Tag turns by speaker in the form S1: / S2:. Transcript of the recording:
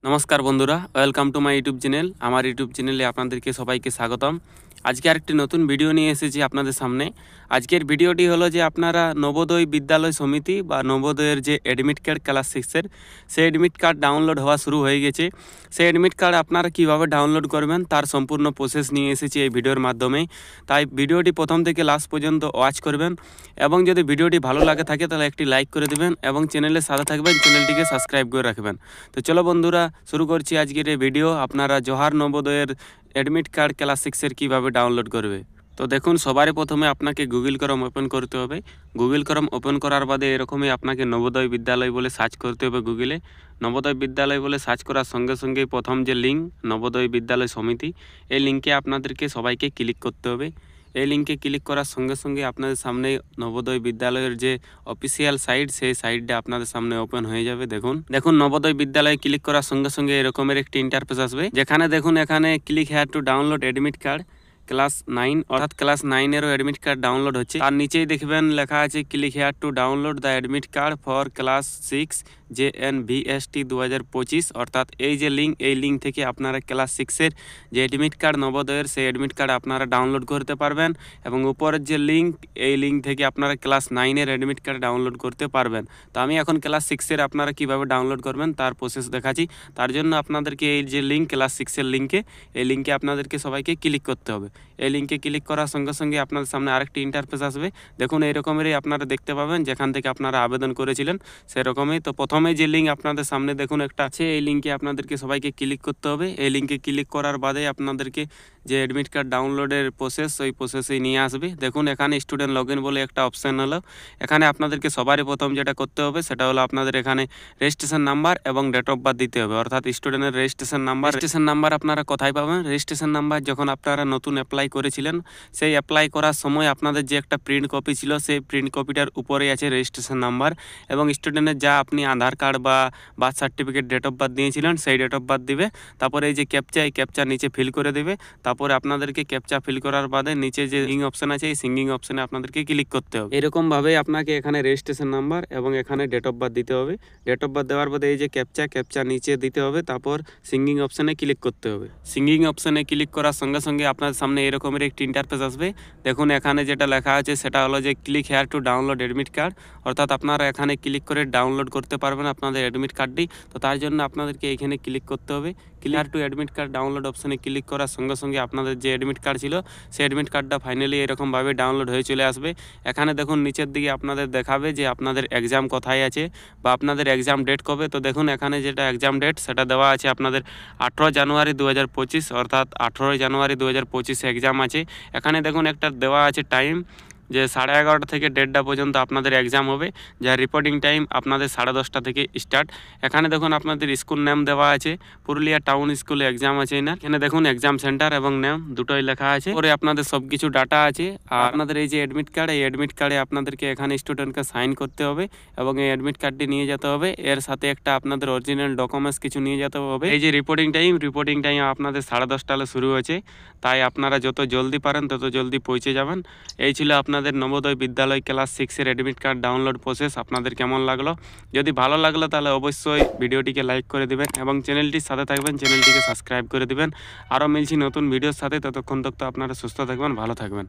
S1: নমস্কার বন্ধুরা, welcome to my YouTube channel. আমার ইউটিউব চ্যানেলে আপনাদেরকে সবাইকে স্বাগতম। আজকে আরেকটি নতুন ভিডিও নিয়ে এসেছি আপনাদের সামনে। আজকের ভিডিওটি হলো যে আপনারা নবোদয় বিদ্যালয় সমিতি বা নবোদয়ের যে অ্যাডমিট কার্ড ক্লাস 6-এর সেই অ্যাডমিট কার্ড ডাউনলোড হওয়া শুরু হয়ে গেছে। সেই অ্যাডমিট কার্ড আপনারা কীভাবে ডাউনলোড করবেন তার সম্পূর্ণ প্রসেস নিয়ে এসেছি এই ভিডিওর মাধ্যমে। তাই ভিডিওটি প্রথম থেকে লাস্ট পর্যন্ত ওয়াচ করবেন এবং যদি ভিডিওটি ভালো লাগে থাকে তাহলে একটি লাইক করে দেবেন এবং চ্যানেলের সাথে থাকবেন, চ্যানেলটিকে সাবস্ক্রাইব করে রাখবেন। তো চলো বন্ধুরা, শুরু করছি আজকের এই ভিডিও। আপনারা জোহার নবোদয়ের অ্যাডমিট কার্ড ক্লাস 6-এর কীভাবে ডাউনলোড করবে। তো দেখুন, সবারই প্রথমে আপনাকে গুগল ক্রোম ওপেন করতে হবে। গুগল ক্রোম ওপেন করার বাদে এরকমই আপনাকে নবোদয় বিদ্যালয় বলে সার্চ করতে হবে গুগলে। নবোদয় বিদ্যালয় বলে সার্চ করার সঙ্গে সঙ্গেই প্রথম যে লিঙ্ক নবোদয় বিদ্যালয় সমিতি, এই লিঙ্কে আপনাদেরকে সবাইকে ক্লিক করতে হবে। এই লিঙ্কে ক্লিক করার সঙ্গে সঙ্গে আপনাদের সামনে নবোদয় বিদ্যালয়ের যে অফিসিয়াল সাইট, সেই সাইটটা আপনাদের সামনে ওপেন হয়ে যাবে। দেখুন নবোদয় বিদ্যালয়ে ক্লিক করার সঙ্গে সঙ্গে এরকমের একটি ইন্টারফেস আসবে, যেখানে দেখুন এখানে click here to download admit card class 9, অর্থাৎ ক্লাস 9-এরও অ্যাডমিট কার্ড ডাউনলোড হচ্ছে। তার নিচেই দেখবেন লেখা আছে click here to download the admit card for class 6 JNVST 2025, অর্থাৎ এই যে লিঙ্ক, এই লিঙ্ক থেকে আপনারা ক্লাস 6-এর যে অ্যাডমিট কার্ড নবোদয়ের, সেই অ্যাডমিট কার্ড আপনারা ডাউনলোড করতে পারবেন। এবং উপরের যে লিঙ্ক, এই লিঙ্ক থেকে আপনারা ক্লাস 9-এর অ্যাডমিট কার্ড ডাউনলোড করতে পারবেন। তো আমি এখন ক্লাস 6-এর আপনারা কীভাবে ডাউনলোড করবেন তার প্রসেস দেখাচ্ছি। তার জন্য আপনাদেরকে এই যে লিঙ্ক, ক্লাস 6-এর লিঙ্কে, এই লিঙ্কে আপনাদেরকে সবাইকে ক্লিক করতে হবে। এই লিঙ্কে ক্লিক করার সঙ্গে সঙ্গে আপনাদের সামনে আরেকটি ইন্টারফেস আসবে। দেখুন এই রকমেরই আপনারা দেখতে পাবেন, যেখান থেকে আপনারা আবেদন করেছিলেন সেরকমই। তো প্রথমে যে লিঙ্ক আপনাদের সামনে দেখুন একটা আছে, এই লিঙ্কে আপনাদেরকে সবাইকে ক্লিক করতে হবে। এই লিঙ্কে ক্লিক করার বাদে আপনাদেরকে যে অ্যাডমিট কার্ড ডাউনলোডের প্রসেস, ওই প্রসেসেই নিয়ে আসবে। দেখুন এখানে স্টুডেন্ট লগ ইন বলে একটা অপশান হলো। এখানে আপনাদেরকে সবারই প্রথম যেটা করতে হবে সেটা হলো আপনাদের এখানে রেজিস্ট্রেশন নাম্বার এবং ডেট অফ বার্থ দিতে হবে, অর্থাৎ স্টুডেন্টের রেজিস্ট্রেশন নাম্বার আপনারা কোথায় পাবেন? রেজিস্ট্রেশন নাম্বার যখন আপনারা নতুন অ্যাপ্লাই করেছিলেন, সেই অ্যাপ্লাই করার সময় আপনাদের যে একটা প্রিন্ট কপি ছিল, সেই প্রিন্ট কপিটার উপরেই আছে রেজিস্ট্রেশন নাম্বার। এবং স্টুডেন্টের যা আপনি আধার কার্ড বা birth certificate, date of birth দিয়েছিলেন, সেই ডেট অফ বার্থ দিবে। তারপরে এই যে ক্যাপচা, এই ক্যাপচা নিচে ফিল করে দেবে। তারপরে আপনাদেরকে ক্যাপচা ফিল করার বাদে নিচে যে সিঙ্গিং অপশান আছে, এই সিঙ্গিং অপশানে আপনাদেরকে ক্লিক করতে হবে। এরকমভাবে আপনাকে এখানে রেজিস্ট্রেশন নাম্বার এবং এখানে ডেট অফ বার্থ দিতে হবে। ডেট অফ বার্থ দেওয়ার বাদে এই যে ক্যাপচা নিচে দিতে হবে। তারপর সিঙ্গিং অপশানে ক্লিক করতে হবে। সিঙ্গিং অপশানে ক্লিক করার সঙ্গে সঙ্গে আপনার সামনে এরকমের একটি ইন্টারফেস আসবে। দেখুন এখানে যেটা লেখা আছে সেটা হলো যে click here to download admit card, অর্থাৎ আপনারা এখানে ক্লিক করে ডাউনলোড করতে পারবেন আপনাদের অ্যাডমিট কার্ডটি। তো তার জন্য আপনাদেরকে এখানে ক্লিক করতে হবে। Clear to admit card download অপশানে ক্লিক করার সঙ্গে সঙ্গে আপনাদের যে অ্যাডমিট কার্ড ছিল, সেই অ্যাডমিট কার্ডটা ফাইনালি এরকমভাবে ডাউনলোড হয়ে চলে আসবে। এখানে দেখুন নিচের দিকে আপনাদের দেখাবে যে আপনাদের এক্সাম কোথায় আছে বা আপনাদের এক্সাম ডেট কবে। তো দেখুন এখানে যেটা এক্সাম ডেট সেটা দেওয়া আছে আপনাদের 18 জানুয়ারি 2025, অর্থাৎ 18 জানুয়ারি 2025 এক্সাম আছে। এখানে দেখুন একটা দেওয়া আছে টাইম, যে 11:30 থেকে 1:30 পর্যন্ত আপনাদের এক্সাম হবে, যার রিপোর্টিং টাইম আপনাদের 10:30 থেকে স্টার্ট। এখানে দেখুন আপনাদের স্কুল নেম দেওয়া আছে, পুরুলিয়া টাউন স্কুলে এক্সাম আছে না। এখানে দেখুন এক্সাম সেন্টার এবং নেম দুটোই লেখা আছে। পরে আপনাদের সব কিছু ডাটা আছে। আর আপনাদের এই যে অ্যাডমিট কার্ড, এই অ্যাডমিট কার্ডে আপনাদেরকে এখানে স্টুডেন্টকে সাইন করতে হবে এবং এই অ্যাডমিট কার্ডটি নিয়ে যেতে হবে। এর সাথে একটা আপনাদের অরিজিনাল ডকুমেন্টস কিছু নিয়ে যেতে হবে। এই যে রিপোর্টিং টাইম আপনাদের 10:30 শুরু হয়েছে, তাই আপনারা যত জলদি পারেন তত জলদি পৌঁছে যাবেন। এই ছিল আপনাদের নবোদয় বিদ্যালয় ক্লাস 6-এর অ্যাডমিট কার্ড ডাউনলোড প্রসেস। আপনাদের কেমন লাগলো? যদি ভালো লাগলো তাহলে অবশ্যই ভিডিওটিকে লাইক করে দিবেন এবং চ্যানেলটির সাথে থাকবেন, চ্যানেলটিকে সাবস্ক্রাইব করে দিবেন। আরও মিলছি নতুন ভিডিওর সাথে, ততক্ষণ তক তো আপনারা সুস্থ থাকবেন, ভালো থাকবেন।